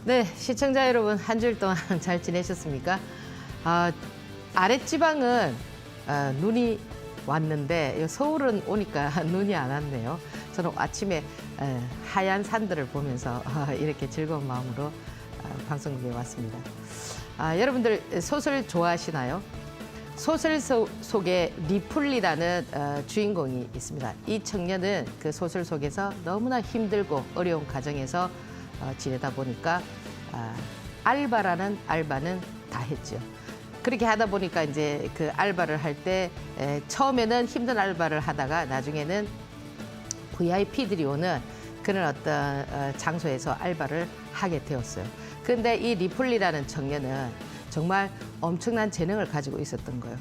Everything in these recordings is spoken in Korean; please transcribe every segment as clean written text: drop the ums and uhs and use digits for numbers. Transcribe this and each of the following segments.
네, 시청자 여러분 한 주일 동안 잘 지내셨습니까? 아랫지방은 눈이 왔는데 서울은 오니까 눈이 안 왔네요. 저는 아침에 하얀 산들을 보면서 이렇게 즐거운 마음으로 방송국에 왔습니다. 여러분들 소설 좋아하시나요? 소설 속에 리플리라는 주인공이 있습니다. 이 청년은 그 소설 속에서 너무나 힘들고 어려운 가정에서 지내다 보니까 알바라는 알바는 다 했죠. 그렇게 하다 보니까 이제 그 알바를 할 때 처음에는 힘든 알바를 하다가 나중에는 VIP들이 오는 그런 어떤 장소에서 알바를 하게 되었어요. 그런데 이 리플리라는 청년은 정말 엄청난 재능을 가지고 있었던 거예요.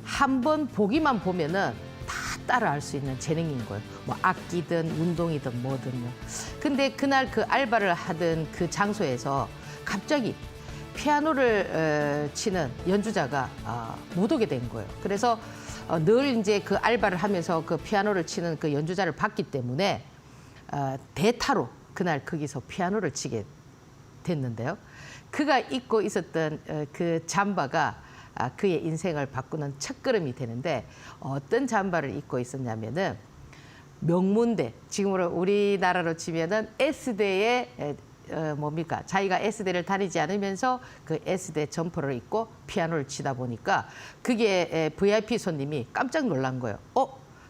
한 번 보기만 보면은 다 따라 할 수 있는 재능인 거예요. 뭐 악기든 운동이든 뭐든요. 근데 그날 그 알바를 하던 그 장소에서 갑자기 피아노를 치는 연주자가 못 오게 된 거예요. 그래서 늘 이제 그 알바를 하면서 그 피아노를 치는 그 연주자를 봤기 때문에 대타로 그날 거기서 피아노를 치게 됐는데요. 그가 입고 있었던 그 잠바가 그의 인생을 바꾸는 첫걸음이 되는데 어떤 잠바를 입고 있었냐면은 명문대, 지금으로 우리나라로 치면은 S대의 뭡니까? 자기가 S대를 다니지 않으면서 그 S대 점퍼를 입고 피아노를 치다 보니까 그게 VIP 손님이 깜짝 놀란 거예요.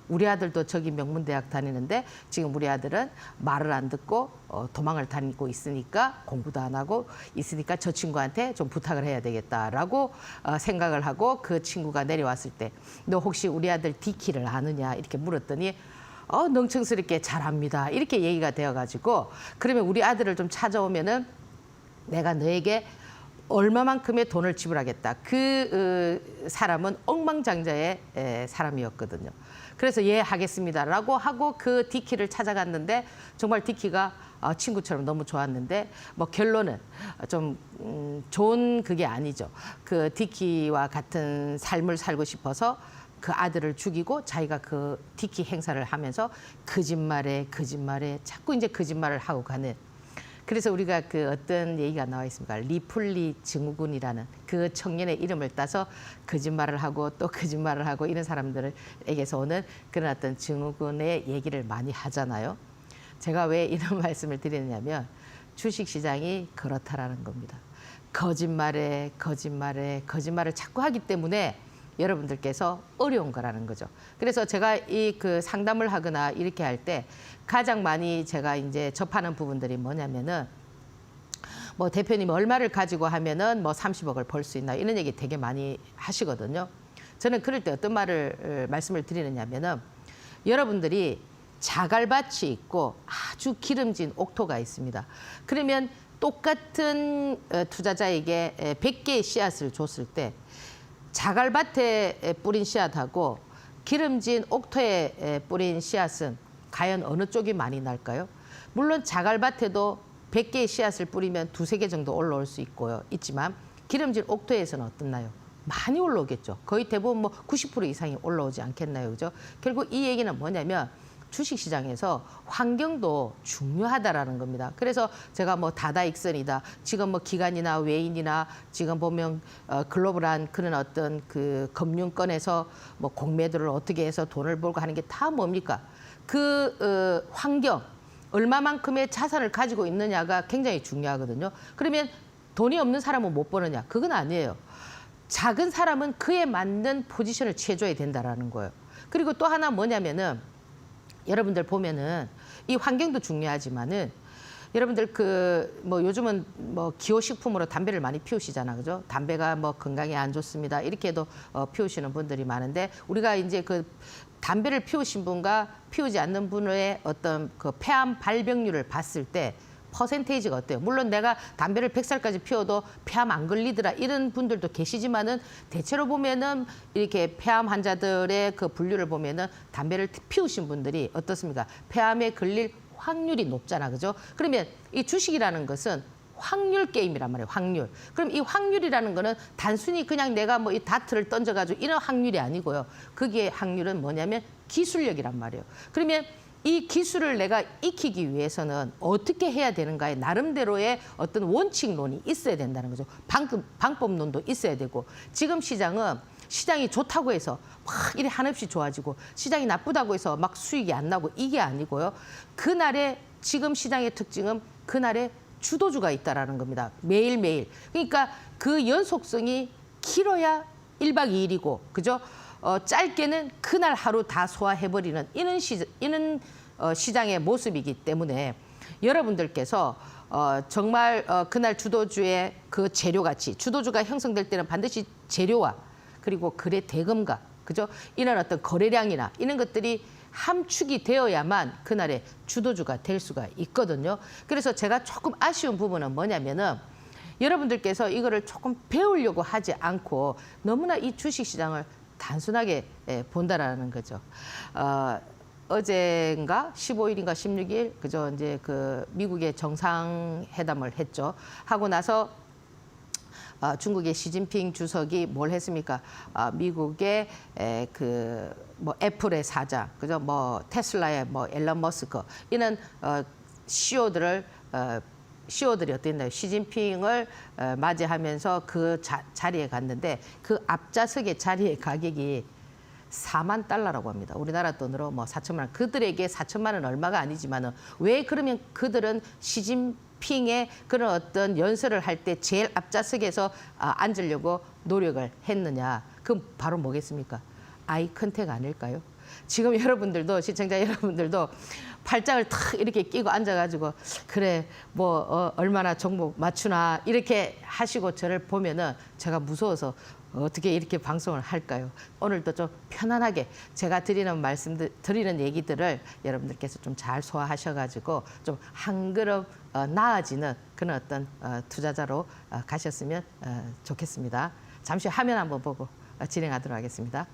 우리 아들도 저기 명문대학 다니는데 지금 우리 아들은 말을 안 듣고 도망을 다니고 있으니까 공부도 안 하고 있으니까 저 친구한테 좀 부탁을 해야 되겠다라고 생각을 하고 그 친구가 내려왔을 때 너 혹시 우리 아들 디키를 아느냐 이렇게 물었더니 능청스럽게 잘합니다. 이렇게 얘기가 되어가지고 그러면 우리 아들을 좀 찾아오면은 내가 너에게 얼마만큼의 돈을 지불하겠다. 그 사람은 억만장자의 사람이었거든요. 그래서 예 하겠습니다라고 하고 그 디키를 찾아갔는데 정말 디키가 친구처럼 너무 좋았는데 뭐 결론은 좀 좋은 그게 아니죠. 그 디키와 같은 삶을 살고 싶어서 그 아들을 죽이고 자기가 그 디키 행사를 하면서 거짓말에 자꾸 이제 거짓말을 하고 가는. 그래서 우리가 그 어떤 얘기가 나와 있습니까? 리플리 증후군이라는 그 청년의 이름을 따서 거짓말을 하고 또 거짓말을 하고 이런 사람들에게서 오는 그런 어떤 증후군의 얘기를 많이 하잖아요. 제가 왜 이런 말씀을 드리느냐면 주식시장이 그렇다라는 겁니다. 거짓말을 자꾸 하기 때문에 여러분들께서 어려운 거라는 거죠. 그래서 제가 이 그 상담을 하거나 이렇게 할 때 가장 많이 제가 이제 접하는 부분들이 뭐냐면은 뭐 대표님 얼마를 가지고 하면은 뭐 30억을 벌 수 있나 이런 얘기 되게 많이 하시거든요. 저는 그럴 때 어떤 말씀을 드리느냐면은 여러분들이 자갈밭이 있고 아주 기름진 옥토가 있습니다. 그러면 똑같은 투자자에게 100개의 씨앗을 줬을 때 자갈밭에 뿌린 씨앗하고 기름진 옥토에 뿌린 씨앗은 과연 어느 쪽이 많이 날까요? 물론 자갈밭에도 100개의 씨앗을 뿌리면 2~3개 정도 올라올 수 있지만 기름진 옥토에서는 어떻나요? 많이 올라오겠죠. 거의 대부분 뭐 90% 이상이 올라오지 않겠나요? 그죠? 결국 이 얘기는 뭐냐면 주식시장에서 환경도 중요하다라는 겁니다. 그래서 제가 뭐 다다익선이다. 지금 뭐 기관이나 외인이나 지금 보면 글로벌한 그런 어떤 그 금융권에서 뭐 공매도를 어떻게 해서 돈을 벌고 하는 게 다 뭡니까? 그 환경, 얼마만큼의 자산을 가지고 있느냐가 굉장히 중요하거든요. 그러면 돈이 없는 사람은 못 버느냐? 그건 아니에요. 작은 사람은 그에 맞는 포지션을 취해줘야 된다라는 거예요. 그리고 또 하나 뭐냐면은 여러분들 보면은 이 환경도 중요하지만은 여러분들 그 뭐 요즘은 뭐 기호식품으로 담배를 많이 피우시잖아, 그죠? 담배가 뭐 건강에 안 좋습니다. 이렇게도 피우시는 분들이 많은데 우리가 이제 그 담배를 피우신 분과 피우지 않는 분의 어떤 그 폐암 발병률을 봤을 때 퍼센테이지가 어때요? 물론 내가 담배를 100살까지 피워도 폐암 안 걸리더라 이런 분들도 계시지만은 대체로 보면은 이렇게 폐암 환자들의 그 분류를 보면은 담배를 피우신 분들이 어떻습니까? 폐암에 걸릴 확률이 높잖아, 그죠? 그러면 이 주식이라는 것은 확률 게임이란 말이에요, 확률. 그럼 이 확률이라는 거는 단순히 그냥 내가 뭐 이 다트를 던져가지고 이런 확률이 아니고요. 거기에 확률은 뭐냐면 기술력이란 말이에요. 그러면 이 기술을 내가 익히기 위해서는 어떻게 해야 되는가에 나름대로의 어떤 원칙론이 있어야 된다는 거죠. 방법론도 있어야 되고, 지금 시장이 좋다고 해서 막 이래 한없이 좋아지고, 시장이 나쁘다고 해서 막 수익이 안 나고, 이게 아니고요. 그날의 지금 시장의 특징은 그날의 주도주가 있다라는 겁니다. 매일매일. 그러니까 그 연속성이 길어야 1박 2일이고, 그죠? 짧게는 그날 하루 다 소화해버리는 이런 시장의 모습이기 때문에 여러분들께서 정말 그날 주도주의 그 재료가치, 주도주가 형성될 때는 반드시 재료와 그리고 거래 대금과, 그죠? 이런 어떤 거래량이나 이런 것들이 함축이 되어야만 그날의 주도주가 될 수가 있거든요. 그래서 제가 조금 아쉬운 부분은 뭐냐면은, 여러분들께서 이거를 조금 배우려고 하지 않고 너무나 이 주식시장을 단순하게 본다라는 거죠. 어젠가 15일인가 16일, 그죠? 이제 그 미국의 정상회담을 했죠. 하고 나서 중국의 시진핑 주석이 뭘 했습니까? 미국의 그 뭐 애플의 사장, 그죠? 뭐 테슬라의 뭐 앨런 머스크, 이런 CEO들이 어땠나요? 시진핑을 맞이하면서 그 자리에 갔는데, 그 앞좌석의 자리의 가격이 4만 달러라고 합니다. 우리나라 돈으로 뭐 4천만 원. 그들에게 4천만 원 얼마가 아니지만은, 왜 그러면 그들은 시진핑의 그런 어떤 연설을 할 때 제일 앞좌석에서 앉으려고 노력을 했느냐? 그럼 바로 뭐겠습니까? 아이 컨택 아닐까요? 지금 여러분들도, 시청자 여러분들도 팔짱을 탁 이렇게 끼고 앉아가지고, 그래 뭐 얼마나 종목 맞추나 이렇게 하시고 저를 보면은 제가 무서워서 어떻게 이렇게 방송을 할까요? 오늘도 좀 편안하게 제가 드리는 얘기들을 여러분들께서 좀 잘 소화하셔가지고 좀 한 걸음 나아지는 그런 어떤 투자자로 가셨으면 좋겠습니다. 잠시 화면 한번 보고 진행하도록 하겠습니다.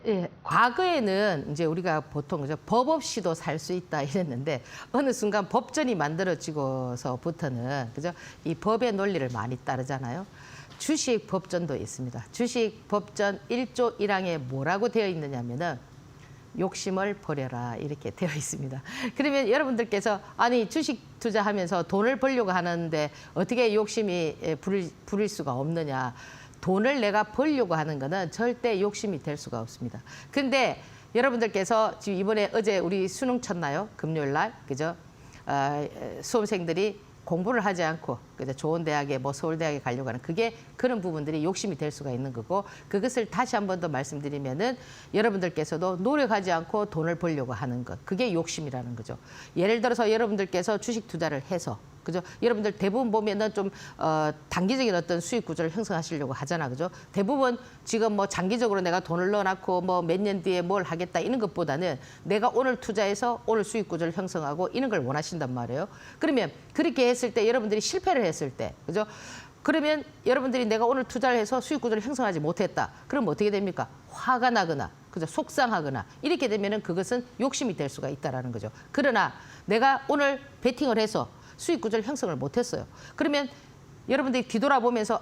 예, 과거에는 이제 우리가 보통 그죠, 법 없이도 살 수 있다 이랬는데, 어느 순간 법전이 만들어지고서부터는 그죠, 이 법의 논리를 많이 따르잖아요. 주식 법전도 있습니다. 주식 법전 1조 1항에 뭐라고 되어 있느냐면은, 욕심을 버려라 이렇게 되어 있습니다. 그러면 여러분들께서 아니 주식 투자하면서 돈을 벌려고 하는데 어떻게 욕심이 부릴 수가 없느냐? 돈을 내가 벌려고 하는 거는 절대 욕심이 될 수가 없습니다. 근데 여러분들께서 지금 어제 우리 수능 쳤나요? 금요일 날, 그죠? 수험생들이 공부를 하지 않고 그죠? 좋은 대학에 뭐 서울대학에 가려고 하는 그런 부분들이 욕심이 될 수가 있는 거고, 그것을 다시 한 번 더 말씀드리면은, 여러분들께서도 노력하지 않고 돈을 벌려고 하는 것, 그게 욕심이라는 거죠. 예를 들어서 여러분들께서 주식 투자를 해서, 그죠? 여러분들 대부분 보면은 좀 단기적인 어떤 수익 구조를 형성하시려고 하잖아, 그죠? 대부분 지금 뭐 장기적으로 내가 돈을 넣어놨고 뭐 몇 년 뒤에 뭘 하겠다 이런 것보다는 내가 오늘 투자해서 오늘 수익 구조를 형성하고 이런 걸 원하신단 말이에요. 그러면 그렇게 했을 때, 여러분들이 실패를 했을 때, 그죠? 그러면 여러분들이 내가 오늘 투자를 해서 수익 구조를 형성하지 못했다. 그럼 어떻게 됩니까? 화가 나거나, 그죠? 속상하거나 이렇게 되면은 그것은 욕심이 될 수가 있다라는 거죠. 그러나 내가 오늘 베팅을 해서 수익 구조를 형성을 못했어요. 그러면 여러분들이 뒤돌아보면서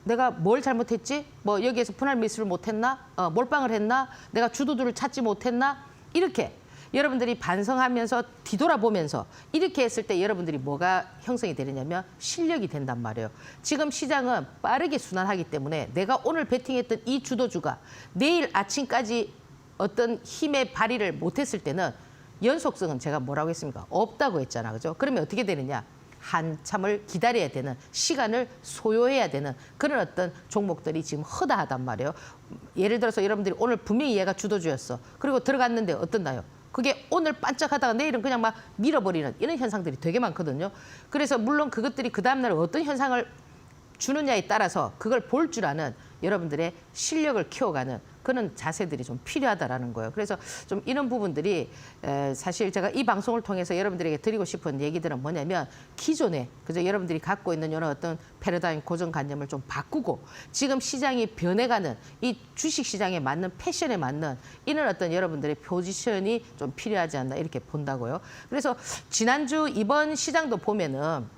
내가 뭘 잘못했지? 뭐 여기에서 분할 매수를 못했나? 몰빵을 했나? 내가 주도주를 찾지 못했나? 이렇게 여러분들이 반성하면서 뒤돌아보면서 이렇게 했을 때 여러분들이 뭐가 형성이 되느냐면 실력이 된단 말이에요. 지금 시장은 빠르게 순환하기 때문에 내가 오늘 베팅했던 이 주도주가 내일 아침까지 어떤 힘의 발휘를 못했을 때는 연속성은 제가 뭐라고 했습니까? 없다고 했잖아, 그죠? 그러면 어떻게 되느냐? 한참을 기다려야 되는, 시간을 소요해야 되는 그런 어떤 종목들이 지금 허다하단 말이에요. 예를 들어서 여러분들이 오늘 분명히 얘가 주도주였어. 그리고 들어갔는데 어떻나요? 그게 오늘 반짝하다가 내일은 그냥 막 밀어버리는 이런 현상들이 되게 많거든요. 그래서 물론 그것들이 그 다음날 어떤 현상을 주느냐에 따라서 그걸 볼 줄 아는 여러분들의 실력을 키워가는 그런 자세들이 좀 필요하다라는 거예요. 그래서 좀 이런 부분들이 사실 제가 이 방송을 통해서 여러분들에게 드리고 싶은 얘기들은 뭐냐면 기존에 그죠 여러분들이 갖고 있는 이런 어떤 패러다임 고정관념을 좀 바꾸고 지금 시장이 변해가는 이 주식 시장에 맞는 패션에 맞는 이런 어떤 여러분들의 포지션이 좀 필요하지 않나 이렇게 본다고요. 그래서 지난주 이번 시장도 보면은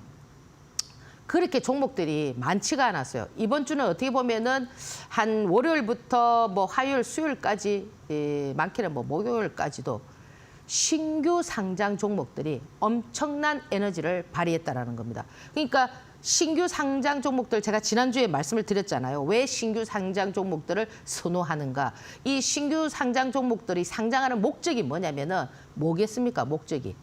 그렇게 종목들이 많지가 않았어요. 이번 주는 어떻게 보면은 한 월요일부터 뭐 화요일, 수요일까지 많게는 뭐 목요일까지도 신규 상장 종목들이 엄청난 에너지를 발휘했다라는 겁니다. 그러니까 신규 상장 종목들 제가 지난주에 말씀을 드렸잖아요. 왜 신규 상장 종목들을 선호하는가? 이 신규 상장 종목들이 상장하는 목적이 뭐냐면은 뭐겠습니까? 목적이.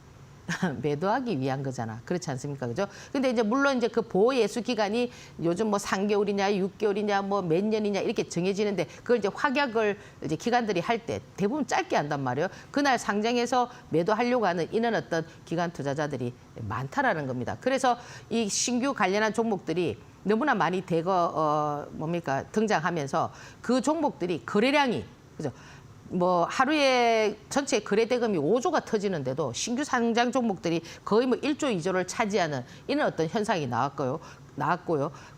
매도하기 위한 거잖아. 그렇지 않습니까? 그죠? 근데 이제 물론 이제 그 보호 예수 기간이 요즘 뭐 3개월이냐, 6개월이냐, 뭐 몇 년이냐 이렇게 정해지는데 그걸 이제 확약을 이제 기관들이 할 때 대부분 짧게 한단 말이에요. 그날 상장해서 매도하려고 하는 이런 어떤 기관 투자자들이 많다라는 겁니다. 그래서 이 신규 관련한 종목들이 너무나 많이 등장하면서 그 종목들이 거래량이 그죠? 뭐 하루에 전체 거래 대금이 5조가 터지는데도 신규 상장 종목들이 거의 뭐 1조, 2조를 차지하는 이런 어떤 현상이 나왔고요.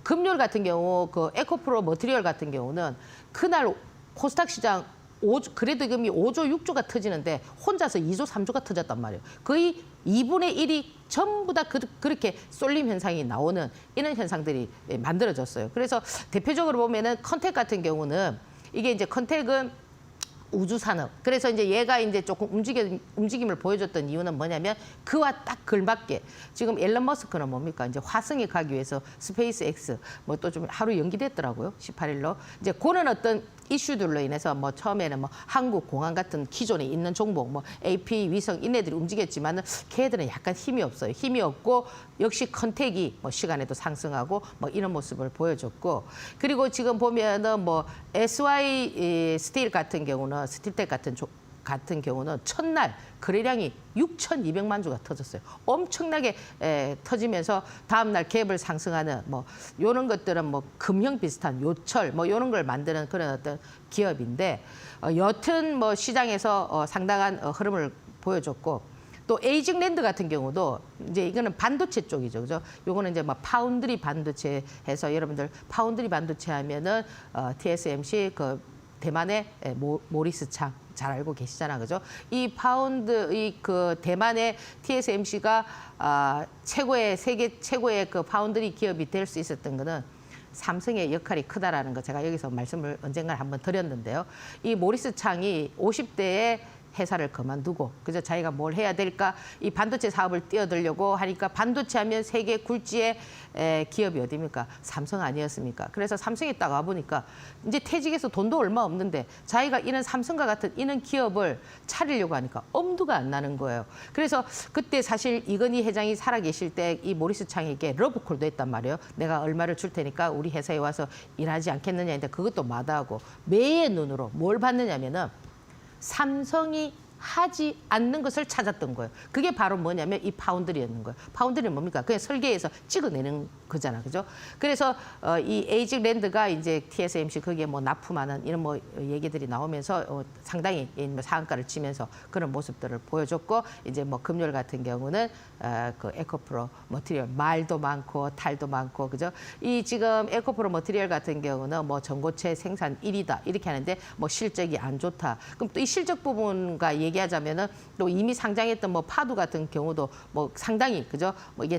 금요일 같은 경우 그 에코프로 머티리얼 같은 경우는 그날 코스닥 시장 거래 대금이 5조, 6조가 터지는데 혼자서 2조, 3조가 터졌단 말이에요. 거의 2분의 1이 전부 다 그렇게 쏠림 현상이 나오는 이런 현상들이 만들어졌어요. 그래서 대표적으로 보면은 컨택 같은 경우는 이게 이제 컨택은 우주산업. 그래서 이제 얘가 이제 조금 움직임을 보여줬던 이유는 뭐냐면 그와 딱 걸맞게 지금 앨런 머스크는 뭡니까? 이제 화성에 가기 위해서 스페이스 X 뭐 또 좀 하루 연기됐더라고요. 18일로. 이제 그런 어떤 이슈들로 인해서 뭐 처음에는 뭐 한국공항 같은 기존에 있는 종목 뭐 AP 위성 이네들이 움직였지만은 걔들은 약간 힘이 없어요. 힘이 없고 역시 컨택이 뭐 시간에도 상승하고 뭐 이런 모습을 보여줬고 그리고 지금 보면은 뭐 SY 스틸 같은 경우는 스틸텍 같은 경우는 첫날 거래량이 6,200만 주가 터졌어요. 엄청나게 터지면서 다음날 갭을 상승하는 뭐 이런 것들은 뭐 금형 비슷한 요철 뭐 이런 걸 만드는 그런 어떤 기업인데 여튼 뭐 시장에서 상당한 흐름을 보여줬고 또 에이징랜드 같은 경우도 이제 이거는 반도체 쪽이죠, 그죠? 요거는 이제 막 파운드리 반도체 해서 여러분들 파운드리 반도체 하면은 TSMC 그 대만의 모리스 창 잘 알고 계시잖아, 그죠? 이 대만의 TSMC가 세계 최고의 그 파운드리 기업이 될 수 있었던 거는 삼성의 역할이 크다라는 거 제가 여기서 말씀을 언젠가 한번 드렸는데요. 이 모리스 창이 50대에 회사를 그만두고 그죠 자기가 뭘 해야 될까 이 반도체 사업을 뛰어들려고 하니까 반도체 하면 세계 굴지의 기업이 어디입니까? 삼성 아니었습니까? 그래서 삼성에 딱 와보니까 이제 퇴직해서 돈도 얼마 없는데 자기가 이런 삼성과 같은 이런 기업을 차리려고 하니까 엄두가 안 나는 거예요. 그래서 그때 사실 이건희 회장이 살아계실 때 이 모리스 창에게 러브콜도 했단 말이에요. 내가 얼마를 줄 테니까 우리 회사에 와서 일하지 않겠느냐 했는데 그것도 마다하고 매의 눈으로 뭘 봤느냐면은 삼성이 하지 않는 것을 찾았던 거예요. 그게 바로 뭐냐면 이 파운드리였는 거예요. 파운드리는 뭡니까? 그냥 설계해서 찍어내는 거잖아, 그죠? 그래서 이 에이징랜드가 이제 TSMC 거기에 뭐 납품하는 이런 뭐 얘기들이 나오면서 상당히 상한가를 치면서 그런 모습들을 보여줬고 이제 뭐 금요일 같은 경우는 그 에코프로 머티리얼 말도 많고 탈도 많고 그죠? 이 지금 에코프로 머티리얼 같은 경우는 뭐 전고체 생산 1위다 이렇게 하는데 뭐 실적이 안 좋다. 그럼 또 이 실적 부분과 얘기하자면은 또 이미 상장했던 뭐 파두 같은 경우도 뭐 상당히 그죠? 뭐 이게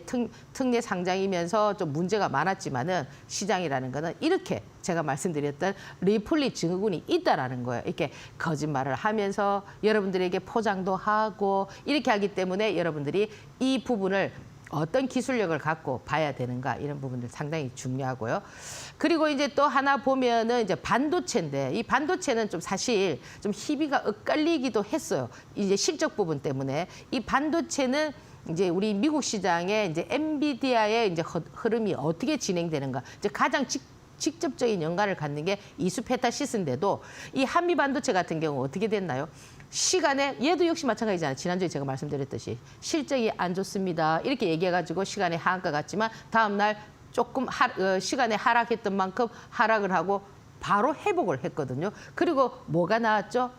특례 상장이면서 좀 문제가 많았지만은 시장이라는 거는 이렇게 제가 말씀드렸던 리플리 증후군이 있다라는 거예요. 이렇게 거짓말을 하면서 여러분들에게 포장도 하고 이렇게 하기 때문에 여러분들이 이 부분을 어떤 기술력을 갖고 봐야 되는가 이런 부분들 상당히 중요하고요. 그리고 이제 또 하나 보면은 이제 반도체인데 이 반도체는 좀 사실 좀 희비가 엇갈리기도 했어요. 이제 실적 부분 때문에 이 반도체는 이제 우리 미국 시장에 이제 엔비디아의 이제 흐름이 어떻게 진행되는가 이제 가장 직접적인 연관을 갖는 게 이수페타시스인데도 이 한미 반도체 같은 경우 어떻게 됐나요? 시간에 얘도 역시 마찬가지잖아요. 지난주에 제가 말씀드렸듯이 실적이 안 좋습니다. 이렇게 얘기해가지고 시간에 하한가 갔지만 다음 날 조금 시간에 하락했던 만큼 하락을 하고 바로 회복을 했거든요. 그리고 뭐가 나왔죠?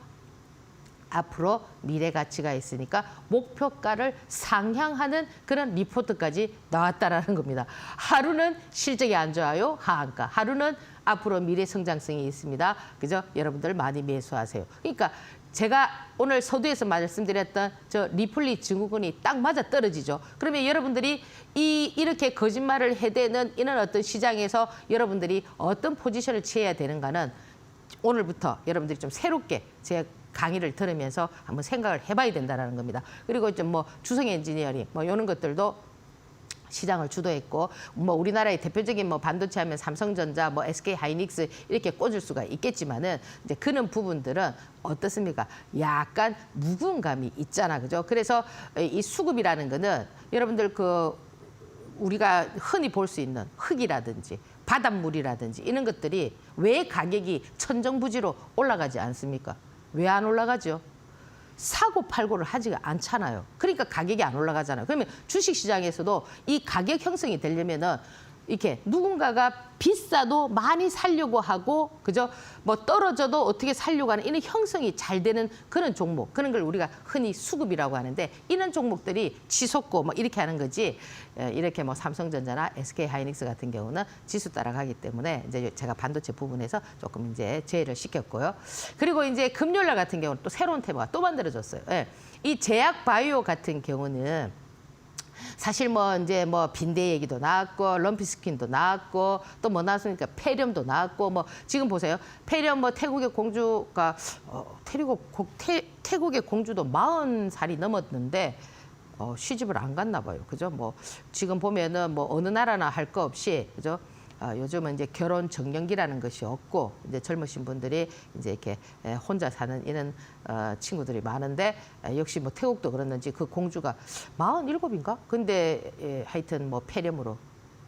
앞으로 미래 가치가 있으니까 목표가를 상향하는 그런 리포트까지 나왔다라는 겁니다. 하루는 실적이 안 좋아요. 하한가. 하루는 앞으로 미래 성장성이 있습니다. 그죠? 여러분들 많이 매수하세요. 그러니까 제가 오늘 서두에서 말씀드렸던 저 리플리 증후군이 딱 맞아 떨어지죠. 그러면 여러분들이 이렇게 거짓말을 해대는 이런 어떤 시장에서 여러분들이 어떤 포지션을 취해야 되는가는 오늘부터 여러분들이 좀 새롭게 제 강의를 들으면서 한번 생각을 해봐야 된다는 겁니다. 그리고 좀 뭐 주성 엔지니어링 뭐 이런 것들도 시장을 주도했고, 뭐 우리나라의 대표적인 뭐 반도체 하면 삼성전자, 뭐 SK 하이닉스 이렇게 꽂을 수가 있겠지만은 이제 그런 부분들은 어떻습니까? 약간 무거움감이 있잖아, 그죠? 그래서 이 수급이라는 거는 여러분들 그 우리가 흔히 볼 수 있는 흙이라든지 바닷물이라든지 이런 것들이 왜 가격이 천정부지로 올라가지 않습니까? 왜 안 올라가죠? 사고 팔고를 하지가 않잖아요. 그러니까 가격이 안 올라가잖아요. 그러면 주식시장에서도 이 가격 형성이 되려면은 이렇게 누군가가 비싸도 많이 살려고 하고, 그죠? 뭐 떨어져도 어떻게 살려고 하는 이런 형성이 잘 되는 그런 종목, 그런 걸 우리가 흔히 수급이라고 하는데, 이런 종목들이 치솟고 뭐 이렇게 하는 거지. 이렇게 뭐 삼성전자나 SK 하이닉스 같은 경우는 지수 따라가기 때문에 이제 제가 반도체 부분에서 조금 이제 제외를 시켰고요. 그리고 이제 금요일 날 같은 경우는 또 새로운 테마가 또 만들어졌어요. 예. 이 제약 바이오 같은 경우는 사실 뭐 이제 뭐 빈대 얘기도 나왔고 럼피스킨도 나왔고 또 뭐 나왔으니까 폐렴도 나왔고, 뭐 지금 보세요. 폐렴 뭐 태국의 공주가 태국의 공주도 40살이 넘었는데 시집을 안 갔나 봐요. 그죠? 뭐 지금 보면은 뭐 어느 나라나 할 거 없이, 그죠? 요즘은 이제 결혼 정년기라는 것이 없고 이제 젊으신 분들이 이제 이렇게 혼자 사는 이런 친구들이 많은데, 역시 뭐 태국도 그랬는지 그 공주가 47인가? 근데 하여튼 뭐 폐렴으로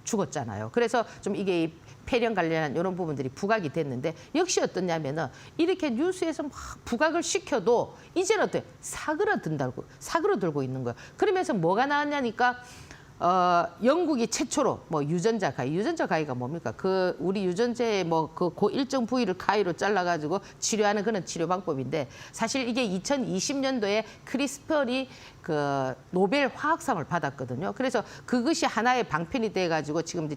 죽었잖아요. 그래서 좀 이게 이 폐렴 관련한 이런 부분들이 부각이 됐는데, 역시 어떠냐면은 이렇게 뉴스에서 막 부각을 시켜도 이제는 어때? 사그러들고 있는 거예요. 그러면서 뭐가 나왔냐니까 영국이 최초로 뭐 유전자 가위가 뭡니까? 그 우리 유전자의 뭐 그 일정 부위를 가위로 잘라가지고 치료하는 그런 치료 방법인데, 사실 이게 2020년도에 크리스퍼리 그 노벨 화학상을 받았거든요. 그래서 그것이 하나의 방편이 돼가지고 지금 이제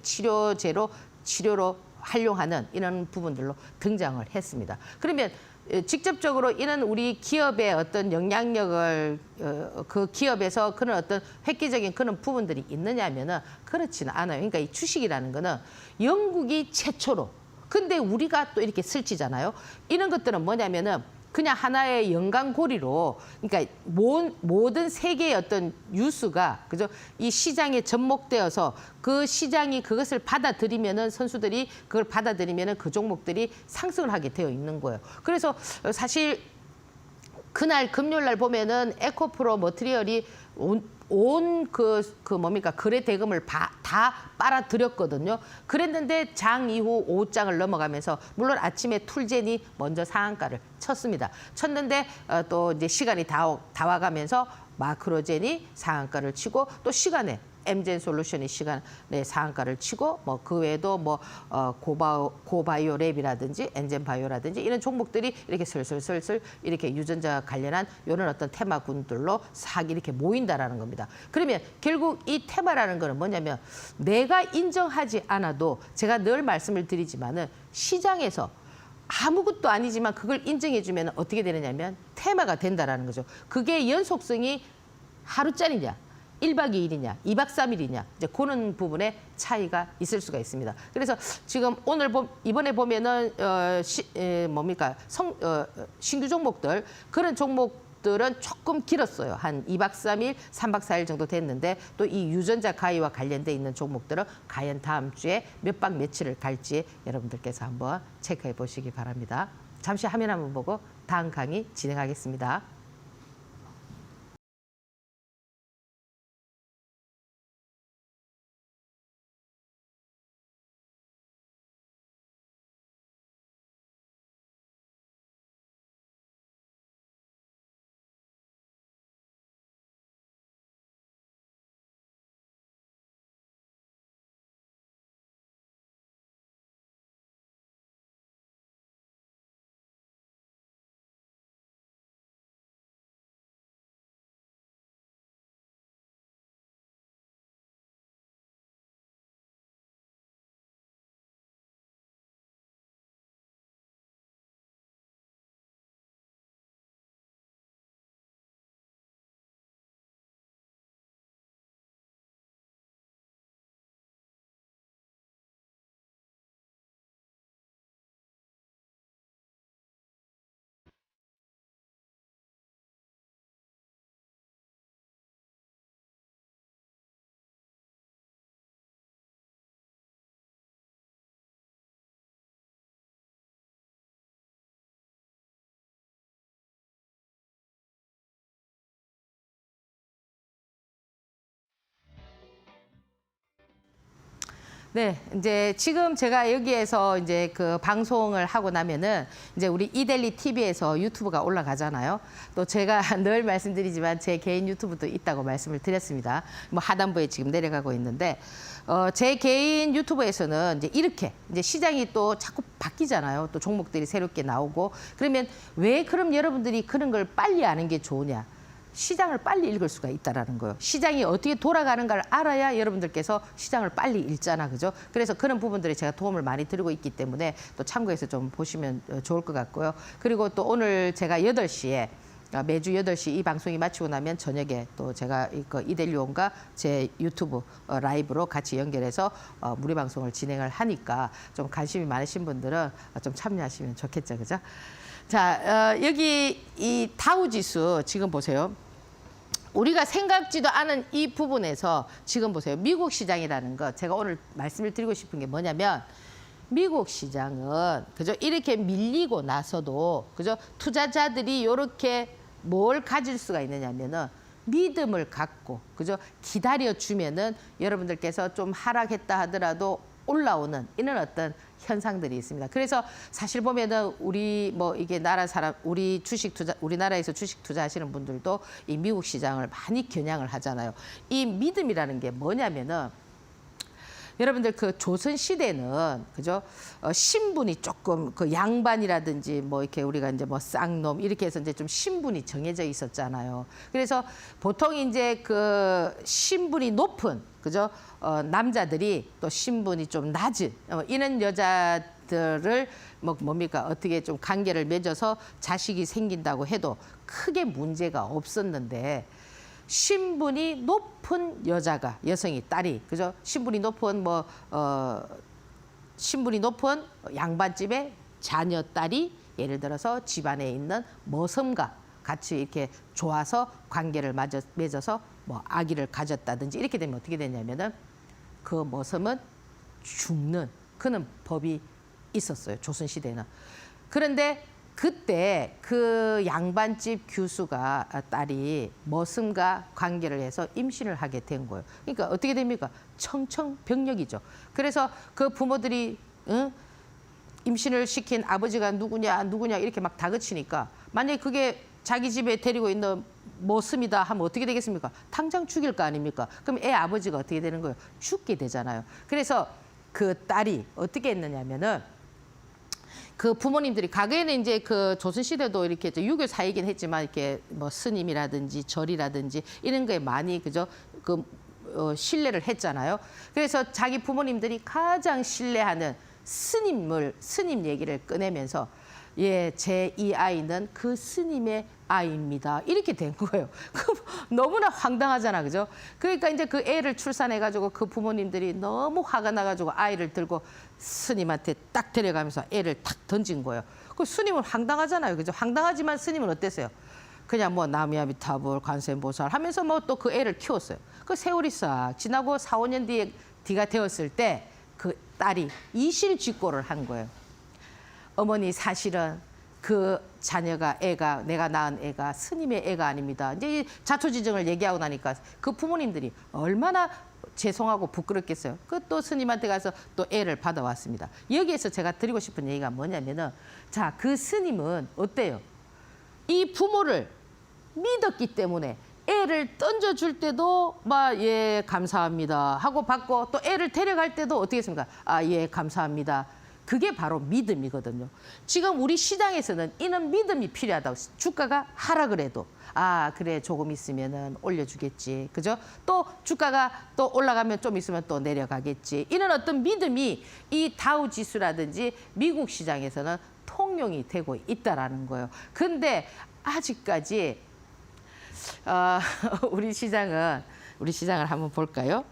치료로 활용하는 이런 부분들로 등장을 했습니다. 그러면 직접적으로 이런 우리 기업의 어떤 영향력을 그 기업에서 그런 어떤 획기적인 그런 부분들이 있느냐면은 그렇지는 않아요. 그러니까 이 주식이라는 거는 영국이 최초로, 근데 우리가 또 이렇게 설치잖아요. 이런 것들은 뭐냐면은 그냥 하나의 연관고리로, 그러니까 모든 세계의 어떤 뉴스가, 그죠? 이 시장에 접목되어서 그 시장이 그것을 받아들이면은, 선수들이 그걸 받아들이면은 그 종목들이 상승을 하게 되어 있는 거예요. 그래서 사실 그날 금요일 날 보면은 에코프로 머티리얼이 뭡니까 거래 대금을 다 빨아들였거든요. 그랬는데 장 이후 5장을 넘어가면서 물론 아침에 툴젠이 먼저 상한가를 쳤습니다. 쳤는데 또 이제 시간이 다 와가면서 마크로젠이 상한가를 치고, 또 시간에 엠젠 솔루션이 시간에 상한가를 치고, 뭐 그 외에도 뭐 고바이오 랩이라든지 엔젠 바이오라든지 이런 종목들이 이렇게 슬슬슬슬 이렇게 유전자 관련한 이런 어떤 테마군들로 싹 이렇게 모인다라는 겁니다. 그러면 결국 이 테마라는 거는 뭐냐면, 내가 인정하지 않아도 제가 늘 말씀을 드리지만은 시장에서 아무것도 아니지만 그걸 인정해주면 어떻게 되느냐면 테마가 된다라는 거죠. 그게 연속성이 하루짜리냐, 1박 2일이냐, 2박 3일이냐, 이제 그런 부분에 차이가 있을 수가 있습니다. 그래서 지금 이번에 보면은 신규 종목들, 그런 종목들은 조금 길었어요. 한 2박 3일, 3박 4일 정도 됐는데, 또 이 유전자 가위와 관련돼 있는 종목들은 과연 다음 주에 몇 박 며칠을 갈지 여러분들께서 한번 체크해 보시기 바랍니다. 잠시 화면 한번 보고 다음 강의 진행하겠습니다. 네, 이제 지금 제가 여기에서 이제 그 방송을 하고 나면은 이제 우리 이델리 TV에서 유튜브가 올라가잖아요. 또 제가 늘 말씀드리지만 제 개인 유튜브도 있다고 말씀을 드렸습니다. 뭐 하단부에 지금 내려가고 있는데 제 개인 유튜브에서는 이제 이렇게 이제 시장이 또 자꾸 바뀌잖아요. 또 종목들이 새롭게 나오고 그러면 왜 그럼 여러분들이 그런 걸 빨리 아는 게 좋으냐? 시장을 빨리 읽을 수가 있다라는 거예요. 시장이 어떻게 돌아가는가를 알아야 여러분들께서 시장을 빨리 읽잖아, 그죠? 그래서 그런 부분들에 제가 도움을 많이 드리고 있기 때문에 또 참고해서 좀 보시면 좋을 것 같고요. 그리고 또 오늘 제가 8시에 매주 8시 이 방송이 마치고 나면 저녁에 또 제가 이델리온과 제 유튜브 라이브로 같이 연결해서 무료 방송을 진행을 하니까 좀 관심이 많으신 분들은 좀 참여하시면 좋겠죠, 그죠? 자, 여기 이 다우지수 지금 보세요. 우리가 생각지도 않은 이 부분에서 지금 보세요. 미국 시장이라는 거 제가 오늘 말씀을 드리고 싶은 게 뭐냐면 미국 시장은 그죠? 이렇게 밀리고 나서도 그죠? 투자자들이 이렇게 뭘 가질 수가 있느냐면은 믿음을 갖고 그죠? 기다려 주면은 여러분들께서 좀 하락했다 하더라도 올라오는 이런 어떤 현상들이 있습니다. 그래서 사실 보면은 우리 뭐 이게 나라 사람 우리 주식 투자 우리나라에서 주식 투자하시는 분들도 이 미국 시장을 많이 겨냥을 하잖아요. 이 믿음이라는 게 뭐냐면은 여러분들 그 조선 시대는 그죠? 신분이 조금 그 양반이라든지 뭐 이렇게 우리가 이제 뭐 쌍놈 이렇게 해서 이제 좀 신분이 정해져 있었잖아요. 그래서 보통 이제 그 신분이 높은 그죠? 남자들이 또 신분이 좀 낮은 이런 여자들을 뭡니까 어떻게 좀 관계를 맺어서 자식이 생긴다고 해도 크게 문제가 없었는데. 신분이 높은 여자가 여성이 딸이 그죠? 신분이 높은 신분이 높은 양반집의 자녀 딸이 예를 들어서 집안에 있는 머슴과 같이 이렇게 좋아서 관계를 맺어서 뭐 아기를 가졌다든지 이렇게 되면 어떻게 되냐면은 그 머슴은 죽는 그런 법이 있었어요. 조선 시대에는. 그런데 그때 그 양반집 교수가 딸이 머슴과 관계를 해서 임신을 하게 된 거예요. 그러니까 어떻게 됩니까? 청청병력이죠. 그래서 그 부모들이 임신을 시킨 아버지가 누구냐 이렇게 막 다그치니까 만약에 그게 자기 집에 데리고 있는 머슴이다 하면 어떻게 되겠습니까? 당장 죽일 거 아닙니까? 그럼 애 아버지가 어떻게 되는 거예요? 죽게 되잖아요. 그래서 그 딸이 어떻게 했느냐면은 그 부모님들이 과거에는 이제 그 조선 시대도 이렇게 유교 사이긴 했지만 이렇게 뭐 스님이라든지 절이라든지 이런 거에 많이 그죠 신뢰를 했잖아요. 그래서 자기 부모님들이 가장 신뢰하는 스님 얘기를 꺼내면서 예, 제 이 아이는 그 스님의 아이입니다. 이렇게 된 거예요. 너무나 황당하잖아, 그죠? 그러니까 이제 그 애를 출산해가지고 그 부모님들이 너무 화가 나가지고 아이를 들고 스님한테 딱 데려가면서 애를 탁 던진 거예요. 그 스님은 황당하잖아요, 그죠? 황당하지만 스님은 어땠어요? 그냥 뭐 나무야미타불, 관세음보살 하면서 뭐 또 그 애를 키웠어요. 그 세월이 싹 지나고 4, 5년 뒤가 되었을 때 그 딸이 이실직고를 한 거예요. 어머니 사실은 그 자녀가 내가 낳은 애가 스님의 애가 아닙니다. 이제 이 자초지정을 얘기하고 나니까 그 부모님들이 얼마나 죄송하고 부끄럽겠어요. 그 또 스님한테 가서 또 애를 받아왔습니다. 여기에서 제가 드리고 싶은 얘기가 뭐냐면은 자, 그 스님은 어때요? 이 부모를 믿었기 때문에 애를 던져줄 때도 막 예 감사합니다 하고 받고 또 애를 데려갈 때도 어떻게 했습니까? 아, 예 감사합니다. 그게 바로 믿음이거든요. 지금 우리 시장에서는 이런 믿음이 필요하다고. 주가가 하락을 해도 아 그래 조금 있으면은 올려주겠지, 그죠? 또 주가가 또 올라가면 좀 있으면 또 내려가겠지. 이런 어떤 믿음이 이 다우 지수라든지 미국 시장에서는 통용이 되고 있다라는 거예요. 근데 아직까지 우리 시장을 한번 볼까요?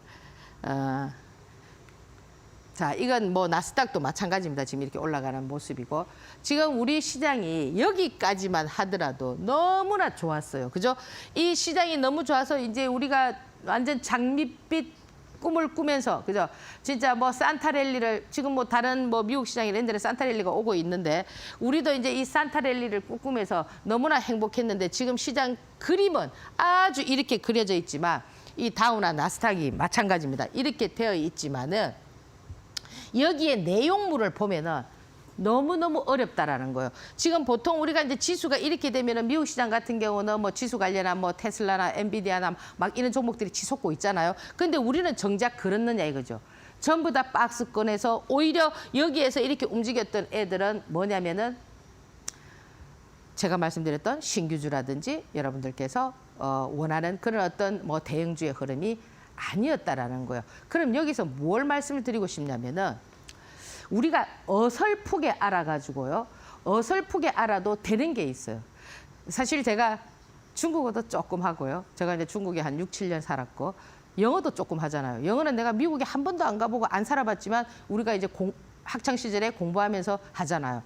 자, 이건 뭐 나스닥도 마찬가지입니다. 지금 이렇게 올라가는 모습이고 지금 우리 시장이 여기까지만 하더라도 너무나 좋았어요. 그죠? 이 시장이 너무 좋아서 이제 우리가 완전 장밋빛 꿈을 꾸면서 그죠? 진짜 뭐 산타랠리를 지금 뭐 다른 뭐 미국 시장 이런 데는 산타랠리가 오고 있는데 우리도 이제 이 산타랠리를 꿈꾸면서 너무나 행복했는데 지금 시장 그림은 아주 이렇게 그려져 있지만 이 다우나 나스닥이 마찬가지입니다. 이렇게 되어 있지만은 여기에 내용물을 보면은 너무너무 어렵다라는 거예요. 지금 보통 우리가 이제 지수가 이렇게 되면은 미국 시장 같은 경우는 뭐 지수 관련한 뭐 테슬라나 엔비디아나 막 이런 종목들이 치솟고 있잖아요. 근데 우리는 정작 그렇느냐 이거죠. 전부 다 박스권에서 오히려 여기에서 이렇게 움직였던 애들은 뭐냐면은 제가 말씀드렸던 신규주라든지 여러분들께서 원하는 그런 어떤 뭐 대형주의 흐름이 아니었다라는 거예요. 그럼 여기서 뭘 말씀을 드리고 싶냐면은 우리가 어설프게 알아가지고요. 어설프게 알아도 되는 게 있어요. 사실 제가 중국어도 조금 하고요. 제가 이제 중국에 한 6, 7년 살았고 영어도 조금 하잖아요. 영어는 내가 미국에 한 번도 안 가보고 안 살아봤지만 우리가 이제 학창 시절에 공부하면서 하잖아요.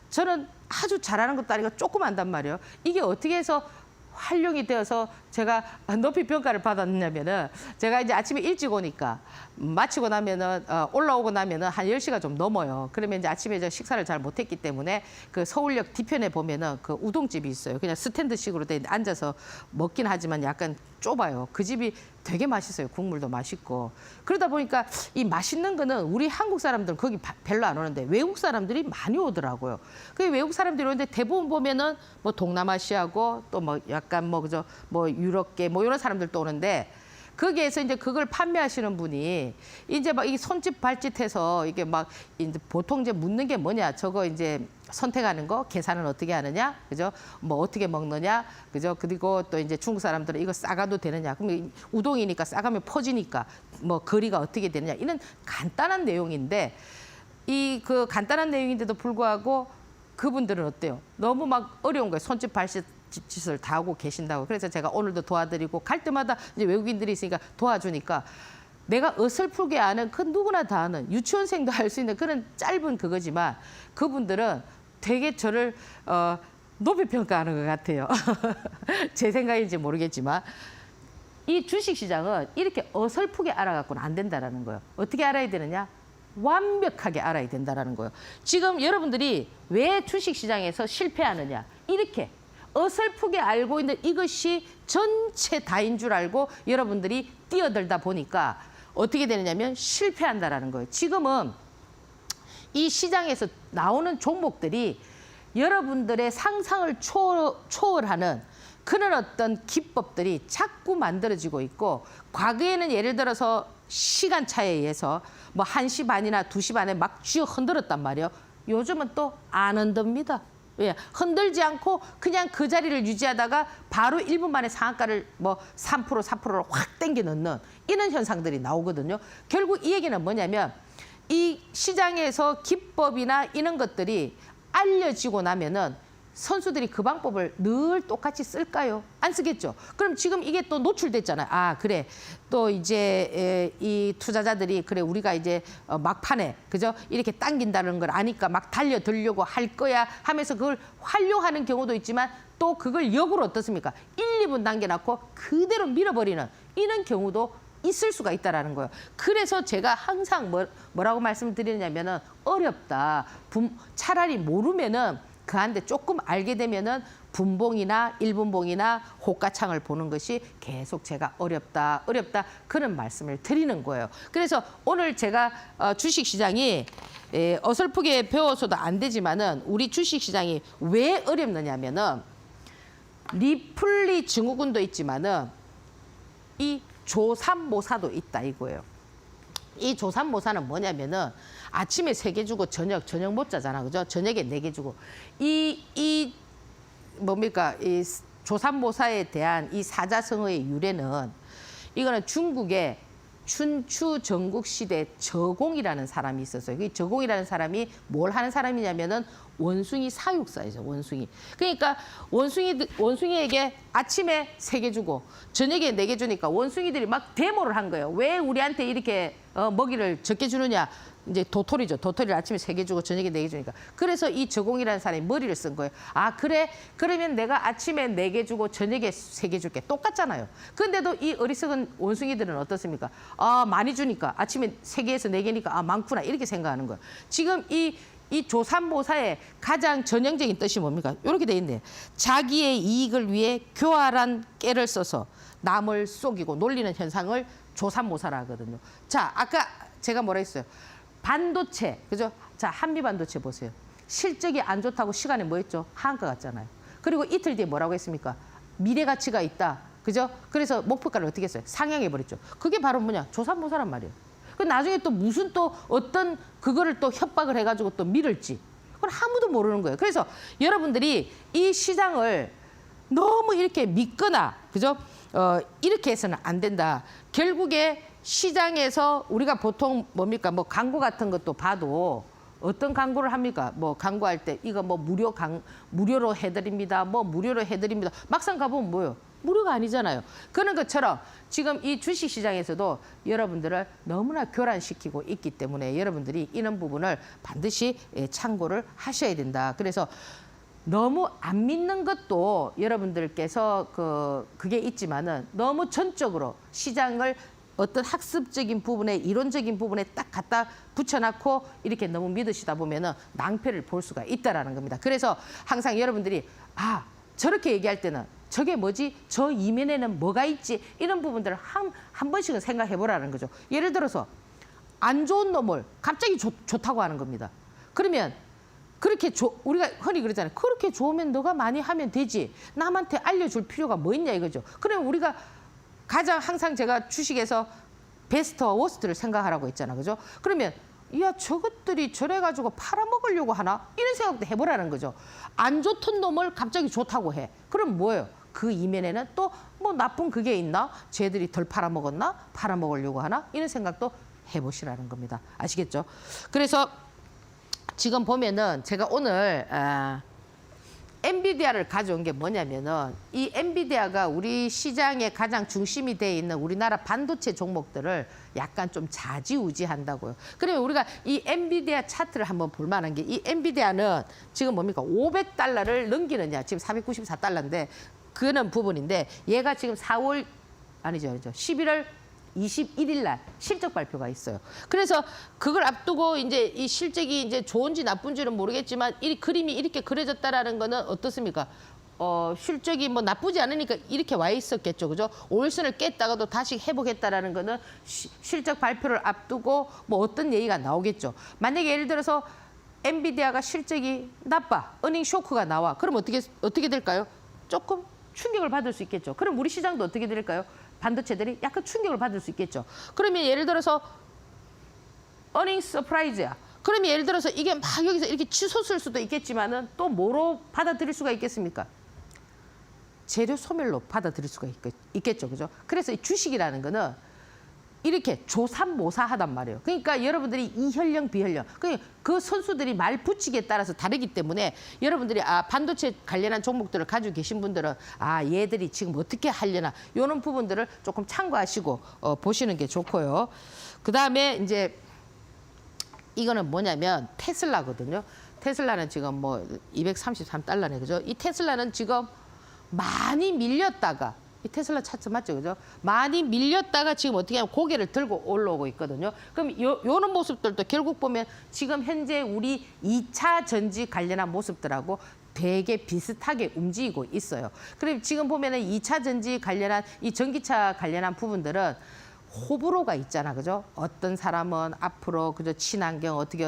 저는 아주 잘하는 것도 아니고 조금 안단 말이에요. 이게 어떻게 해서 활용이 되어서 제가 높이 평가를 받았냐면은 제가 이제 아침에 일찍 오니까 마치고 나면은 올라오고 나면은 한 10시가 좀 넘어요. 그러면 이제 아침에 저 식사를 잘 못했기 때문에 그 서울역 뒤편에 보면은 그 우동집이 있어요. 그냥 스탠드식으로 돼 앉아서 먹긴 하지만 약간 좁아요. 그 집이 되게 맛있어요. 국물도 맛있고. 그러다 보니까 이 맛있는 거는 우리 한국 사람들은 거기 별로 안 오는데 외국 사람들이 많이 오더라고요. 그 외국 사람들이 오는데 대부분 보면은 뭐 동남아시아고 또 뭐 약간 뭐 그저 뭐 유럽계 뭐 이런 사람들도 오는데 거기에서 이제 그걸 판매하시는 분이 이제 막 이 손짓 발짓해서 이게 막 이제 보통 이제 묻는 게 뭐냐 저거 이제 선택하는 거 계산은 어떻게 하느냐 그죠 뭐 어떻게 먹느냐 그죠 그리고 또 이제 중국 사람들은 이거 싸가도 되느냐 그럼 우동이니까 싸가면 퍼지니까 뭐 거리가 어떻게 되느냐 이런 간단한 내용인데 이 그 간단한 내용인데도 불구하고 그분들은 어때요? 너무 막 어려운 거예요. 손짓 발짓 짓을 다 하고 계신다고. 그래서 제가 오늘도 도와드리고 갈 때마다 이제 외국인들이 있으니까 도와주니까 내가 어설프게 아는 그 누구나 다 아는 유치원생도 할 수 있는 그런 짧은 그거지만 그분들은 되게 저를 높이 평가하는 것 같아요. 제 생각인지 모르겠지만 이 주식시장은 이렇게 어설프게 알아갖고는 안 된다는 거예요. 어떻게 알아야 되느냐? 완벽하게 알아야 된다는 거예요. 지금 여러분들이 왜 주식시장에서 실패하느냐? 이렇게 어설프게 알고 있는 이것이 전체 다인 줄 알고 여러분들이 뛰어들다 보니까 어떻게 되느냐면 실패한다라는 거예요. 지금은 이 시장에서 나오는 종목들이 여러분들의 상상을 초월하는 그런 어떤 기법들이 자꾸 만들어지고 있고 과거에는 예를 들어서 시간차에 의해서 뭐 1시 반이나 2시 반에 막 쥐어 흔들었단 말이에요. 요즘은 또 안 흔듭니다. 예, 흔들지 않고 그냥 그 자리를 유지하다가 바로 1분 만에 상한가를 뭐 3%, 4%로 확 땡겨 넣는 이런 현상들이 나오거든요. 결국 이 얘기는 뭐냐면 이 시장에서 기법이나 이런 것들이 알려지고 나면은 선수들이 그 방법을 늘 똑같이 쓸까요? 안 쓰겠죠. 그럼 지금 이게 또 노출됐잖아요. 아, 그래. 또 이제 이 투자자들이 그래 우리가 이제 막판에 그죠? 이렇게 당긴다는 걸 아니까 막 달려들려고 할 거야 하면서 그걸 활용하는 경우도 있지만 또 그걸 역으로 어떻습니까? 1, 2분 당겨놓고 그대로 밀어버리는 이런 경우도 있을 수가 있다라는 거예요. 그래서 제가 항상 뭐라고 말씀을 드리냐면은 어렵다. 차라리 모르면은 그 한데 조금 알게 되면은 분봉이나 일분봉이나 호가창을 보는 것이 계속 제가 어렵다 그런 말씀을 드리는 거예요. 그래서 오늘 제가 주식시장이 어설프게 배워서도 안 되지만은 우리 주식시장이 왜 어렵느냐면은 리플리 증후군도 있지만은 이 조삼모사도 있다 이거예요. 이 조삼모사는 뭐냐면은 아침에 3개 주고 저녁 못 자잖아. 그죠? 저녁에 4개 주고. 이 뭡니까? 이 조삼모사에 대한 이 사자성어의 유래는 이거는 중국의 춘추 전국 시대 저공이라는 사람이 있었어요. 이 저공이라는 사람이 뭘 하는 사람이냐면은 원숭이 사육사이죠. 원숭이. 그러니까 원숭이에게 아침에 3개 주고 저녁에 4개 주니까 원숭이들이 막 데모를 한 거예요. 왜 우리한테 이렇게 먹이를 적게 주느냐? 이제 도토리죠. 도토리를 아침에 3개 주고 저녁에 4개 주니까. 그래서 이 저공이라는 사람이 머리를 쓴 거예요. 아, 그래? 그러면 내가 아침에 4개 주고 저녁에 3개 줄게. 똑같잖아요. 근데도 이 어리석은 원숭이들은 어떻습니까? 아, 많이 주니까 아침에 3개에서 4개니까 아, 많구나. 이렇게 생각하는 거예요. 지금 이 조삼모사의 가장 전형적인 뜻이 뭡니까? 이렇게 돼 있네요. 자기의 이익을 위해 교활한 깨를 써서 남을 속이고 놀리는 현상을 조삼모사라 하거든요. 자, 아까 제가 뭐라 했어요? 반도체, 그죠? 자, 한미 반도체 보세요. 실적이 안 좋다고 시간에 뭐 했죠? 하한가 갔잖아요. 그리고 이틀 뒤에 뭐라고 했습니까? 미래 가치가 있다. 그죠? 그래서 목표가를 어떻게 했어요? 상향해 버렸죠. 그게 바로 뭐냐? 조삼모사란 말이에요. 그 나중에 또 무슨 또 어떤 그거를 또 협박을 해가지고 또 밀을지 그건 아무도 모르는 거예요. 그래서 여러분들이 이 시장을 너무 이렇게 믿거나 그죠? 이렇게 해서는 안 된다. 결국에 시장에서 우리가 보통 뭡니까? 뭐 광고 같은 것도 봐도 어떤 광고를 합니까? 뭐 광고할 때 이거 뭐 무료로 해드립니다. 뭐 무료로 해드립니다. 막상 가보면 뭐예요? 무료가 아니잖아요. 그런 것처럼 지금 이 주식시장에서도 여러분들을 너무나 교란시키고 있기 때문에 여러분들이 이런 부분을 반드시 참고를 하셔야 된다. 그래서 너무 안 믿는 것도 여러분들께서 그게 있지만은 너무 전적으로 시장을 어떤 학습적인 부분에 이론적인 부분에 딱 갖다 붙여놓고 이렇게 너무 믿으시다 보면은 낭패를 볼 수가 있다라는 겁니다. 그래서 항상 여러분들이 저렇게 얘기할 때는 저게 뭐지? 저 이면에는 뭐가 있지? 이런 부분들을 한 번씩은 생각해 보라는 거죠. 예를 들어서 안 좋은 놈을 갑자기 좋다고 하는 겁니다. 그러면 그렇게 우리가 흔히 그러잖아요. 그렇게 좋으면 너가 많이 하면 되지. 남한테 알려줄 필요가 뭐 있냐 이거죠. 그럼 우리가 가장 항상 제가 주식에서 베스트와 워스트를 생각하라고 했잖아. 그죠? 그러면 야 저것들이 저래가지고 팔아먹으려고 하나? 이런 생각도 해보라는 거죠. 안 좋던 놈을 갑자기 좋다고 해. 그럼 뭐예요? 그 이면에는 또 뭐 나쁜 그게 있나? 쟤들이 덜 팔아먹었나? 팔아먹으려고 하나? 이런 생각도 해보시라는 겁니다. 아시겠죠? 그래서 지금 보면은 제가 오늘 엔비디아를 가져온 게 뭐냐면은 이 엔비디아가 우리 시장의 가장 중심이 돼 있는 우리나라 반도체 종목들을 약간 좀 좌지우지한다고요. 그러면 우리가 이 엔비디아 차트를 한번 볼 만한 게 이 엔비디아는 지금 뭡니까? 500달러를 넘기느냐. 지금 494달러인데 그는 부분인데 얘가 지금 11월 21일 날 실적 발표가 있어요. 그래서 그걸 앞두고 이제 이 실적이 이제 좋은지 나쁜지는 모르겠지만 이 그림이 이렇게 그려졌다라는 거는 어떻습니까? 실적이 뭐 나쁘지 않으니까 이렇게 와 있었겠죠. 그죠? 5일선을 깼다가도 다시 회복했다라는 거는 실적 발표를 앞두고 뭐 어떤 얘기가 나오겠죠. 만약에 예를 들어서 엔비디아가 실적이 나빠, 어닝 쇼크가 나와. 그럼 어떻게 될까요? 조금 충격을 받을 수 있겠죠. 그럼 우리 시장도 어떻게 될까요? 반도체들이 약간 충격을 받을 수 있겠죠. 그러면 예를 들어서 어닝 서프라이즈야. 그러면 예를 들어서 이게 막 여기서 이렇게 치솟을 수도 있겠지만은 또 뭐로 받아들일 수가 있겠습니까? 재료 소멸로 받아들일 수가 있겠죠. 그죠? 그래서 이 주식이라는 거는 이렇게 조삼모사하단 말이에요. 그러니까 여러분들이 이현령 비현령 그 선수들이 말 붙이기에 따라서 다르기 때문에 여러분들이 반도체 관련한 종목들을 가지고 계신 분들은 얘들이 지금 어떻게 하려나 이런 부분들을 조금 참고하시고 보시는 게 좋고요. 그다음에 이제 이거는 뭐냐면 테슬라거든요. 테슬라는 지금 뭐 233달러네. 그죠? 이 테슬라는 지금 많이 밀렸다가 이 테슬라 차트 맞죠? 그죠? 많이 밀렸다가 지금 어떻게 하면 고개를 들고 올라오고 있거든요. 그럼 요런 모습들도 결국 보면 지금 현재 우리 2차 전지 관련한 모습들하고 되게 비슷하게 움직이고 있어요. 그럼 지금 보면은 2차 전지 관련한 이 전기차 관련한 부분들은 호불호가 있잖아. 그죠? 어떤 사람은 앞으로 그죠? 친환경 어떻게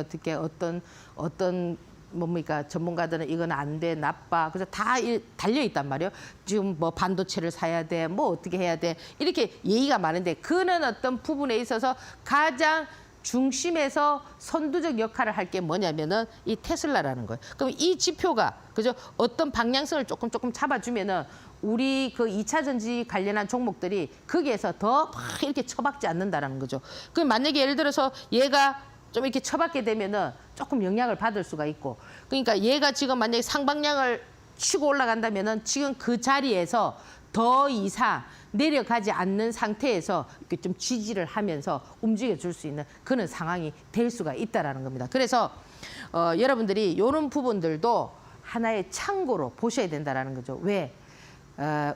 어떤 뭡니까 전문가들은 이건 안 돼, 나빠. 그래서 다 달려 있단 말이에요. 지금 뭐 반도체를 사야 돼, 뭐 어떻게 해야 돼. 이렇게 얘기가 많은데 그는 어떤 부분에 있어서 가장 중심에서 선두적 역할을 할 게 뭐냐면은 이 테슬라라는 거예요. 그럼 이 지표가 그죠? 어떤 방향성을 조금 잡아주면은 우리 그 2차 전지 관련한 종목들이 거기에서 더 막 이렇게 처박지 않는다라는 거죠. 그럼 만약에 예를 들어서 얘가 좀 이렇게 쳐박게 되면은 조금 영향을 받을 수가 있고, 그러니까 얘가 지금 만약에 상방향을 치고 올라간다면은 지금 그 자리에서 더 이상 내려가지 않는 상태에서 이렇게 좀 지지를 하면서 움직여 줄 수 있는 그런 상황이 될 수가 있다라는 겁니다. 그래서 여러분들이 이런 부분들도 하나의 참고로 보셔야 된다라는 거죠. 왜?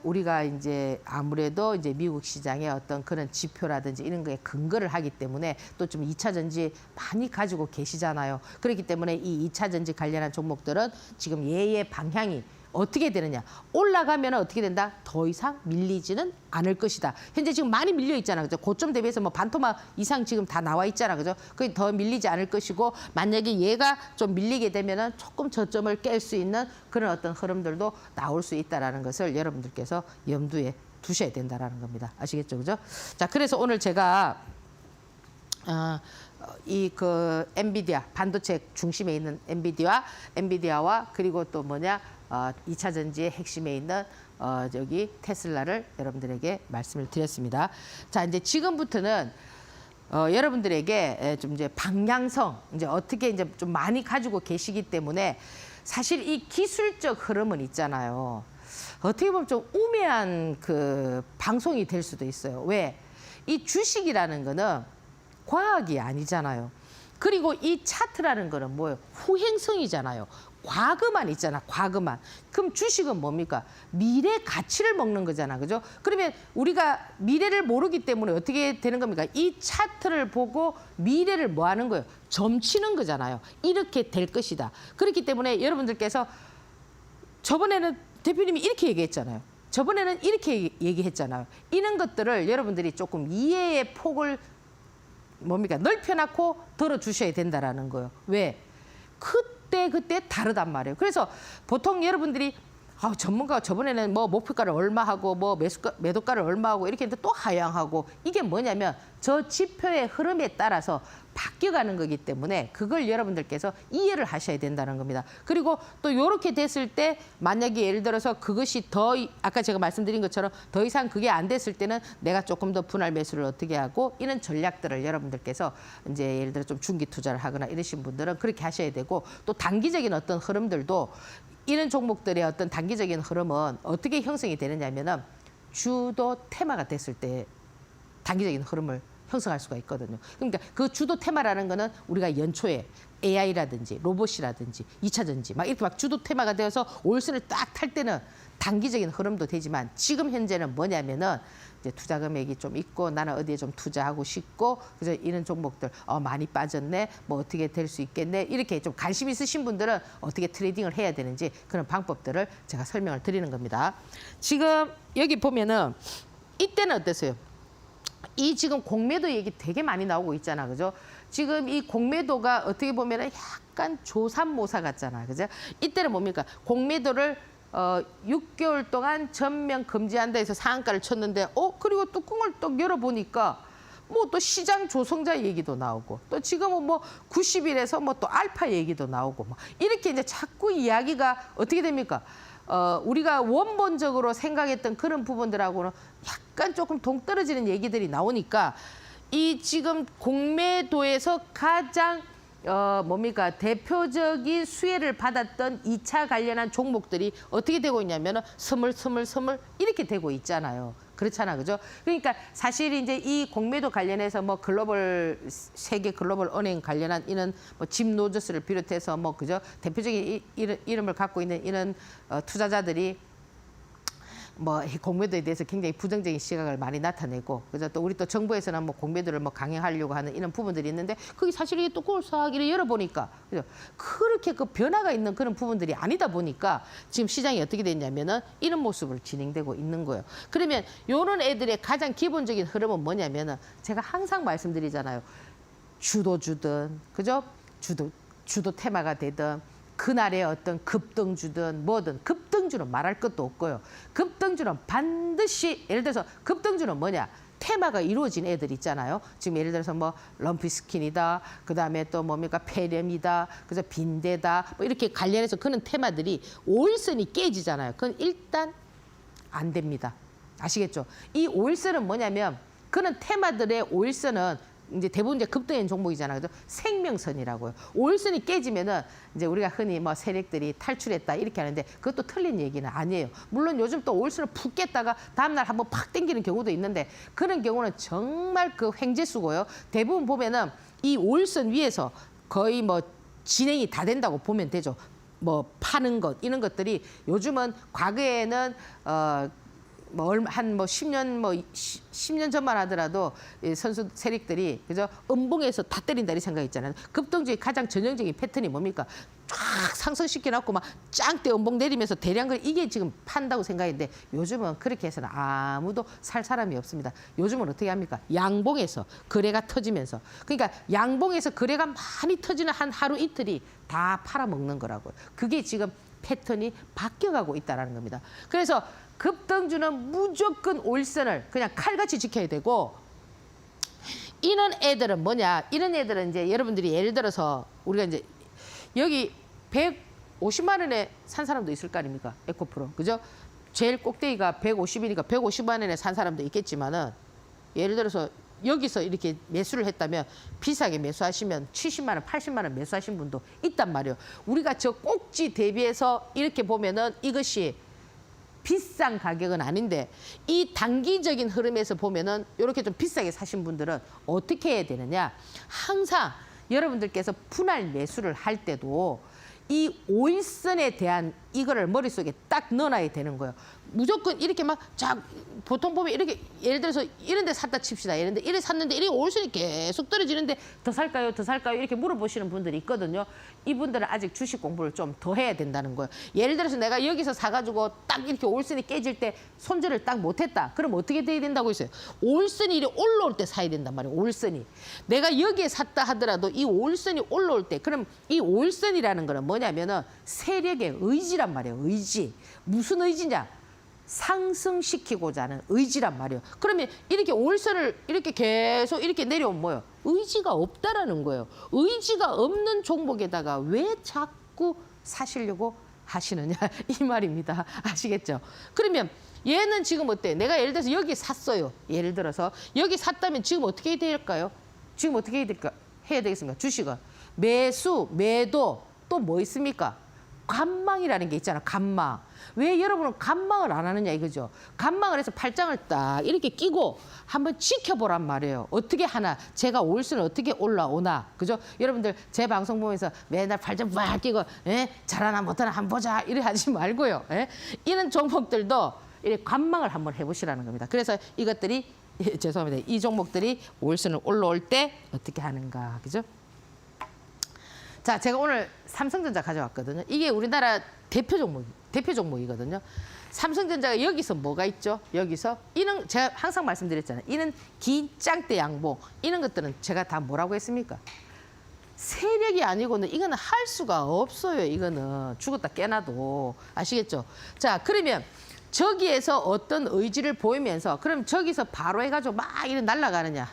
우리가 이제 아무래도 이제 미국 시장의 어떤 그런 지표라든지 이런 거에 근거를 하기 때문에 또 좀 2차 전지 많이 가지고 계시잖아요. 그렇기 때문에 이 2차 전지 관련한 종목들은 지금 얘의 방향이 어떻게 되느냐? 올라가면 어떻게 된다? 더 이상 밀리지는 않을 것이다. 현재 지금 많이 밀려 있잖아, 그죠? 고점 대비해서 뭐 반토막 이상 지금 다 나와 있잖아, 그죠? 그게 더 밀리지 않을 것이고, 만약에 얘가 좀 밀리게 되면은 조금 저점을 깰 수 있는 그런 어떤 흐름들도 나올 수 있다라는 것을 여러분들께서 염두에 두셔야 된다라는 겁니다. 아시겠죠, 그죠? 자, 그래서 오늘 제가 이 그 엔비디아 반도체 중심에 있는 엔비디아와 그리고 또 뭐냐 2차 전지의 핵심에 있는 저기 테슬라를 여러분들에게 말씀을 드렸습니다. 자, 이제 지금부터는 여러분들에게 좀 이제 방향성 이제 어떻게 이제 좀 많이 가지고 계시기 때문에 사실 이 기술적 흐름은 있잖아요. 어떻게 보면 좀 우매한 그 방송이 될 수도 있어요. 왜? 이 주식이라는 거는 과학이 아니잖아요. 그리고 이 차트라는 거는 뭐예요? 후행성이잖아요. 과거만 있잖아, 과거만. 그럼 주식은 뭡니까? 미래 가치를 먹는 거잖아, 그죠? 그러면 우리가 미래를 모르기 때문에 어떻게 되는 겁니까? 이 차트를 보고 미래를 뭐 하는 거예요? 점치는 거잖아요. 이렇게 될 것이다. 그렇기 때문에 여러분들께서 저번에는 대표님이 이렇게 얘기했잖아요. 저번에는 이렇게 얘기했잖아요. 이런 것들을 여러분들이 조금 이해의 폭을 뭡니까? 넓혀놓고 들어주셔야 된다라는 거예요. 왜? 그때 다르단 말이에요. 그래서 보통 여러분들이 전문가가 저번에는 뭐 목표가를 얼마 하고 뭐 매도가를 얼마 하고 이렇게 했는데 또 하향하고 이게 뭐냐면 저 지표의 흐름에 따라서 바뀌어가는 거기 때문에 그걸 여러분들께서 이해를 하셔야 된다는 겁니다. 그리고 또 이렇게 됐을 때 만약에 예를 들어서 그것이 아까 제가 말씀드린 것처럼 더 이상 그게 안 됐을 때는 내가 조금 더 분할 매수를 어떻게 하고 이런 전략들을 여러분들께서 이제 예를 들어 좀 중기 투자를 하거나 이러신 분들은 그렇게 하셔야 되고 또 단기적인 어떤 흐름들도 이런 종목들의 어떤 단기적인 흐름은 어떻게 형성이 되느냐면은 주도 테마가 됐을 때 단기적인 흐름을 형성할 수가 있거든요. 그러니까 그 주도 테마라는 거는 우리가 연초에 AI라든지 로봇이라든지 2차 전지 막 이렇게 막 주도 테마가 되어서 올선을 딱 탈 때는 단기적인 흐름도 되지만 지금 현재는 뭐냐면은 이제 투자 금액이 좀 있고 나는 어디에 좀 투자하고 싶고 그래서 이런 종목들 많이 빠졌네 뭐 어떻게 될 수 있겠네 이렇게 좀 관심 있으신 분들은 어떻게 트레이딩을 해야 되는지 그런 방법들을 제가 설명을 드리는 겁니다. 지금 여기 보면은 이때는 어땠어요? 이 지금 공매도 얘기 되게 많이 나오고 있잖아, 그죠? 지금 이 공매도가 어떻게 보면은 약간 조삼모사 같잖아, 그죠? 이때는 뭡니까? 공매도를 6개월 동안 전면 금지한다 해서 상한가를 쳤는데, 그리고 뚜껑을 또 열어보니까 뭐 또 시장 조성자 얘기도 나오고 또 지금은 뭐 90일에서 뭐 또 알파 얘기도 나오고 뭐 이렇게 이제 자꾸 이야기가 어떻게 됩니까? 우리가 원본적으로 생각했던 그런 부분들하고는 약간 조금 동떨어지는 얘기들이 나오니까 이 지금 공매도에서 가장 뭡니까? 대표적인 수혜를 받았던 2차 관련한 종목들이 어떻게 되고 있냐면 스물 이렇게 되고 있잖아요. 그렇잖아, 그죠? 그러니까 사실 이제 이 공매도 관련해서 뭐 세계 글로벌 은행 관련한 이런 뭐 짐 로저스를 비롯해서 뭐 그죠? 대표적인 이름을 갖고 있는 이런 투자자들이 뭐 공매도에 대해서 굉장히 부정적인 시각을 많이 나타내고 그래서 또 우리 또 정부에서는 뭐 공매도를 뭐 강행하려고 하는 이런 부분들이 있는데 그게 사실 이 뚜껑을 싹 이렇게 열어보니까 그죠? 그렇게 그 변화가 있는 그런 부분들이 아니다 보니까 지금 시장이 어떻게 됐냐면은 이런 모습을 진행되고 있는 거예요. 그러면 이런 애들의 가장 기본적인 흐름은 뭐냐면은 제가 항상 말씀드리잖아요. 주도주든 그죠? 주도 테마가 되든 그날의 어떤 급등주든 뭐든 급등주는 말할 것도 없고요. 급등주는 반드시 예를 들어서 급등주는 뭐냐? 테마가 이루어진 애들 있잖아요. 지금 예를 들어서 뭐 럼피스킨이다. 그다음에 또 뭡니까? 페렴이다. 그래서 빈대다. 뭐 이렇게 관련해서 그런 테마들이 5일선이 깨지잖아요. 그건 일단 안 됩니다. 아시겠죠? 이 5일선은 뭐냐면 그런 테마들의 5일선은 이제 대부분 이제 급등인 종목이잖아요. 그래서 생명선이라고요. 5일선이 깨지면은 이제 우리가 흔히 뭐 세력들이 탈출했다 이렇게 하는데 그것도 틀린 얘기는 아니에요. 물론 요즘 또 5일선을 푹 깼다가 다음날 한번 팍 땡기는 경우도 있는데 그런 경우는 정말 그 횡재수고요. 대부분 보면은 이 5일선 위에서 거의 뭐 진행이 다 된다고 보면 되죠. 뭐 파는 것 이런 것들이 요즘은 과거에는 한 10년 10년 전만 하더라도 이 선수 세력들이 그죠 음봉에서 다 때린다 이 생각 있잖아요. 급등주의 가장 전형적인 패턴이 뭡니까? 쫙 상승시켜 놓고 막 짱대 음봉 내리면서 대량을 이게 지금 판다고 생각했는데 요즘은 그렇게 해서는 아무도 살 사람이 없습니다. 요즘은 어떻게 합니까? 양봉에서 거래가 터지면서 그러니까 양봉에서 거래가 많이 터지는 한 하루 이틀이 다 팔아먹는 거라고요. 그게 지금 패턴이 바뀌어가고 있다는 겁니다. 그래서 급등주는 무조건 올선을 그냥 칼같이 지켜야 되고 이런 애들은 뭐냐? 이런 애들은 이제 여러분들이 예를 들어서 우리가 이제 여기 150만 원에 산 사람도 있을 거 아닙니까? 에코프로. 그죠? 제일 꼭대기가 150이니까 150만 원에 산 사람도 있겠지만은 예를 들어서 여기서 이렇게 매수를 했다면 비싸게 매수하시면 70만 원, 80만 원 매수하신 분도 있단 말이에요. 우리가 저 꼭지 대비해서 이렇게 보면은 이것이 비싼 가격은 아닌데 이 단기적인 흐름에서 보면은 이렇게 좀 비싸게 사신 분들은 어떻게 해야 되느냐? 항상 여러분들께서 분할 매수를 할 때도 이 5일선에 대한 이거를 머릿속에 딱 넣어놔야 되는 거예요. 무조건 이렇게 막 자 보통 보면 이렇게 예를 들어서 이런 데 샀다 칩시다. 예를 들어 이래 샀는데 이렇게 5일선이 계속 떨어지는데 더 살까요? 더 살까요? 이렇게 물어보시는 분들이 있거든요. 이분들은 아직 주식 공부를 좀 더 해야 된다는 거예요. 예를 들어서 내가 여기서 사가지고 딱 이렇게 5일선이 깨질 때 손절을 딱 못했다. 그럼 어떻게 돼야 된다고 했어요? 5일선이 이렇게 올라올 때 사야 된단 말이에요. 5일선이. 내가 여기에 샀다 하더라도 이 5일선이 올라올 때 그럼 이 5일선이라는 거는 뭐냐면은 세력의 의지란 말이에요. 의지. 무슨 의지냐? 상승시키고자 하는 의지란 말이에요. 그러면 이렇게 5일선을 이렇게 계속 이렇게 내려오면 뭐예요? 의지가 없다라는 거예요. 의지가 없는 종목에다가 왜 자꾸 사시려고 하시느냐 이 말입니다. 아시겠죠? 그러면 얘는 지금 어때? 내가 예를 들어서 여기 샀어요. 예를 들어서 여기 샀다면 지금 어떻게 해야 될까요? 지금 어떻게 해야 되겠습니까? 주식은 매수, 매도 또 뭐 있습니까? 관망이라는 게 있잖아. 관망. 왜 여러분은 관망을 안 하느냐 이거죠. 관망을 해서 팔짱을 딱 이렇게 끼고 한번 지켜보란 말이에요. 어떻게 하나. 제가 올수는 어떻게 올라오나. 그죠? 여러분들 제 방송 보면서 맨날 팔짱 막 끼고 잘하나 못하나 한번 보자 이래 하지 말고요. 이런 종목들도 이렇게 관망을 한번 해보시라는 겁니다. 그래서 이것들이 죄송합니다. 이 종목들이 올수는 올라올 때 어떻게 하는가. 그죠? 자, 제가 오늘 삼성전자 가져왔거든요. 이게 우리나라 대표 종목이거든요. 삼성전자가 여기서 뭐가 있죠? 여기서 이는 제가 항상 말씀드렸잖아요. 이는 긴 짱대 양봉 이런 것들은 제가 다 뭐라고 했습니까? 세력이 아니고는 이거는 할 수가 없어요. 이거는 죽었다 깨나도 아시겠죠? 자, 그러면 저기에서 어떤 의지를 보이면서 그럼 저기서 바로 해가지고 막 이렇게 날아가느냐?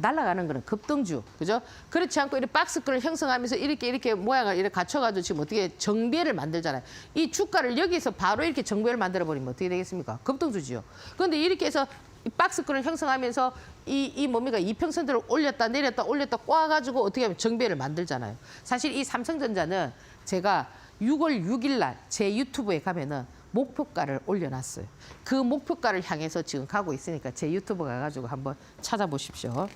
날아가는 거는 급등주, 그죠? 그렇지 않고 이렇게 박스권을 형성하면서 이렇게 모양을 이렇게 갖춰가지고 지금 어떻게 정배를 만들잖아요. 이 주가를 여기서 바로 이렇게 정배를 만들어 버리면 어떻게 되겠습니까? 급등주지요. 그런데 이렇게 해서 이 박스권을 형성하면서 이 뭡니까? 이평선들을 올렸다 내렸다 꼬아가지고 어떻게 하면 정배를 만들잖아요. 사실 이 삼성전자는 제가 6월 6일 날 제 유튜브에 가면은 목표가를 올려놨어요. 그 목표가를 향해서 지금 가고 있으니까 제 유튜브 가가지고 한번 찾아보십시오.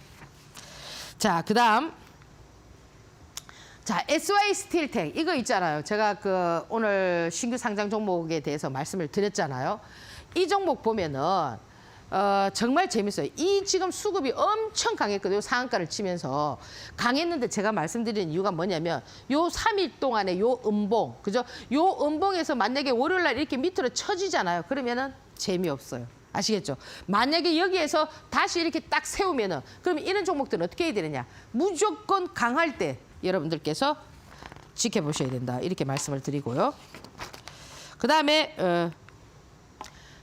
자, 그다음 자 SY 스틸텍 이거 있잖아요. 제가 그 오늘 신규 상장 종목에 대해서 말씀을 드렸잖아요. 이 종목 보면은 정말 재밌어요. 이 지금 수급이 엄청 강했거든요. 상한가를 치면서 강했는데 제가 말씀드린 이유가 뭐냐면 요 3일 동안에 요 음봉, 그죠? 요 음봉에서 만약에 월요일 날 이렇게 밑으로 쳐지잖아요. 그러면은 재미없어요. 아시겠죠? 만약에 여기에서 다시 이렇게 딱 세우면은 그러면 이런 종목들은 어떻게 해야 되느냐? 무조건 강할 때 여러분들께서 지켜보셔야 된다. 이렇게 말씀을 드리고요. 그다음에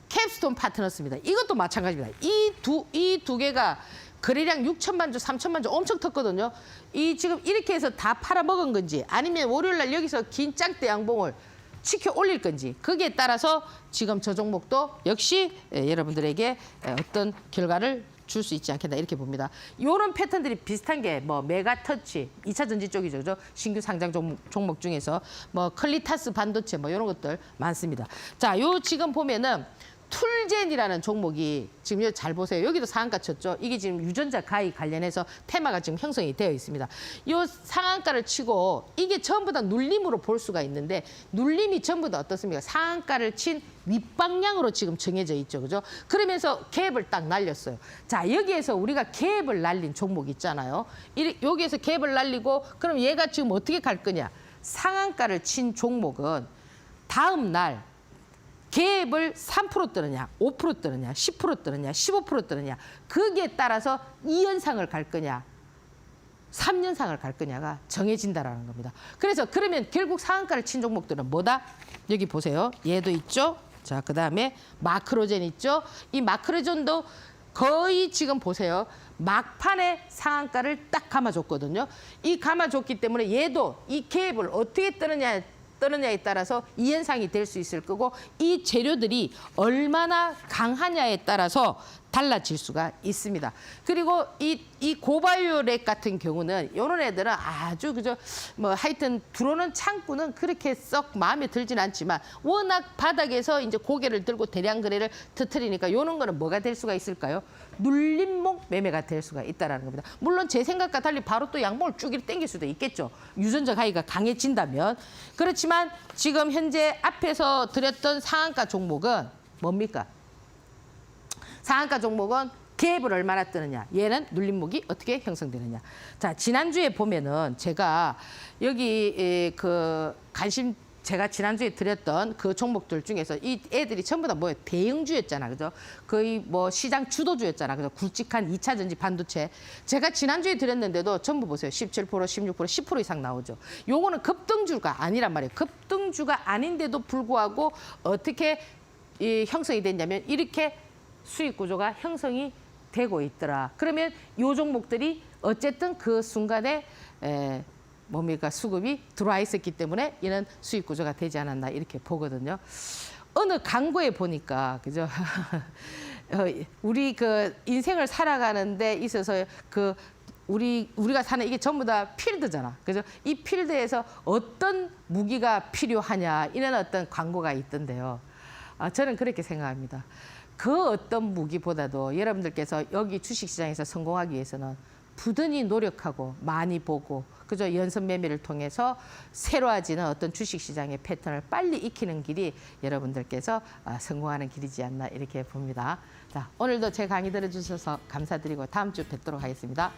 캡스톤 파트너스입니다. 이것도 마찬가지입니다. 이 두 개가 거래량 6천만 주, 3천만 주 엄청 텄거든요. 이 지금 이렇게 해서 다 팔아먹은 건지 아니면 월요일 날 여기서 긴 짱대 양봉을 치켜 올릴 건지 거기에 따라서 지금 저 종목도 역시 여러분들에게 어떤 결과를 줄 수 있지 않겠나 이렇게 봅니다. 이런 패턴들이 비슷한 게 뭐 메가터치, 2차 전지 쪽이죠. 그죠? 신규 상장 종목 중에서 뭐 클리타스 반도체 뭐 이런 것들 많습니다. 자, 요 지금 보면은 툴젠이라는 종목이 지금 여기 잘 보세요. 여기도 상한가 쳤죠. 이게 지금 유전자 가입 관련해서 테마가 지금 형성이 되어 있습니다. 이 상한가를 치고 이게 전부 다 눌림으로 볼 수가 있는데 눌림이 전부 다 어떻습니까? 상한가를 친 윗방향으로 지금 정해져 있죠. 그죠? 그러면서 갭을 딱 날렸어요. 자, 여기에서 우리가 갭을 날린 종목 있잖아요. 여기에서 갭을 날리고 그럼 얘가 지금 어떻게 갈 거냐? 상한가를 친 종목은 다음 날 갭을 3% 뜨느냐, 5% 뜨느냐, 10% 뜨느냐, 15% 뜨느냐 거기에 따라서 2연상을 갈 거냐, 3연상을 갈 거냐가 정해진다라는 겁니다. 그래서 그러면 결국 상한가를 친 종목들은 뭐다? 여기 보세요. 얘도 있죠. 자, 그다음에 마크로젠 있죠. 이 마크로젠도 거의 지금 보세요. 막판에 상한가를 딱 감아줬거든요. 이 감아줬기 때문에 얘도 이 갭을 어떻게 뜨느냐에 따라서 이현상이 될 수 있을 거고 이 재료들이 얼마나 강하냐에 따라서 달라질 수가 있습니다. 그리고 이 고바이오렉 같은 경우는 이런 애들은 아주 그저 뭐 하여튼 들어오는 창구는 그렇게 썩 마음에 들진 않지만 워낙 바닥에서 이제 고개를 들고 대량 거래를 터뜨리니까 이런 거는 뭐가 될 수가 있을까요? 눌림목 매매가 될 수가 있다는 겁니다. 물론 제 생각과 달리 바로 또 양봉을 쭉 이렇게 당길 수도 있겠죠. 유전자 가위가 강해진다면. 그렇지만 지금 현재 앞에서 드렸던 상한가 종목은 뭡니까? 상한가 종목은 갭을 얼마나 뜨느냐. 얘는 눌림목이 어떻게 형성되느냐. 자, 지난주에 보면은 제가 여기 제가 지난주에 드렸던 그 종목들 중에서 이 애들이 전부 다 뭐예요? 대형주였잖아. 그죠? 거의 뭐 시장 주도주였잖아. 그죠? 굵직한 2차 전지 반도체. 제가 지난주에 드렸는데도 전부 보세요. 17%, 16%, 10% 이상 나오죠. 요거는 급등주가 아니란 말이에요. 급등주가 아닌데도 불구하고 어떻게 형성이 됐냐면 이렇게 수익 구조가 형성이 되고 있더라. 그러면 요 종목들이 어쨌든 그 순간에 뭡니까 수급이 들어와 있었기 때문에 이는 수익 구조가 되지 않았나 이렇게 보거든요. 어느 광고에 보니까 그죠? 우리 그 인생을 살아가는데 있어서 그 우리가 사는 이게 전부 다 필드잖아. 그죠? 이 필드에서 어떤 무기가 필요하냐 이런 어떤 광고가 있던데요. 저는 그렇게 생각합니다. 그 어떤 무기보다도 여러분들께서 여기 주식시장에서 성공하기 위해서는 부단히 노력하고 많이 보고 그저 연습 매매를 통해서 새로워지는 어떤 주식시장의 패턴을 빨리 익히는 길이 여러분들께서 성공하는 길이지 않나 이렇게 봅니다. 자, 오늘도 제 강의 들어주셔서 감사드리고 다음 주 뵙도록 하겠습니다.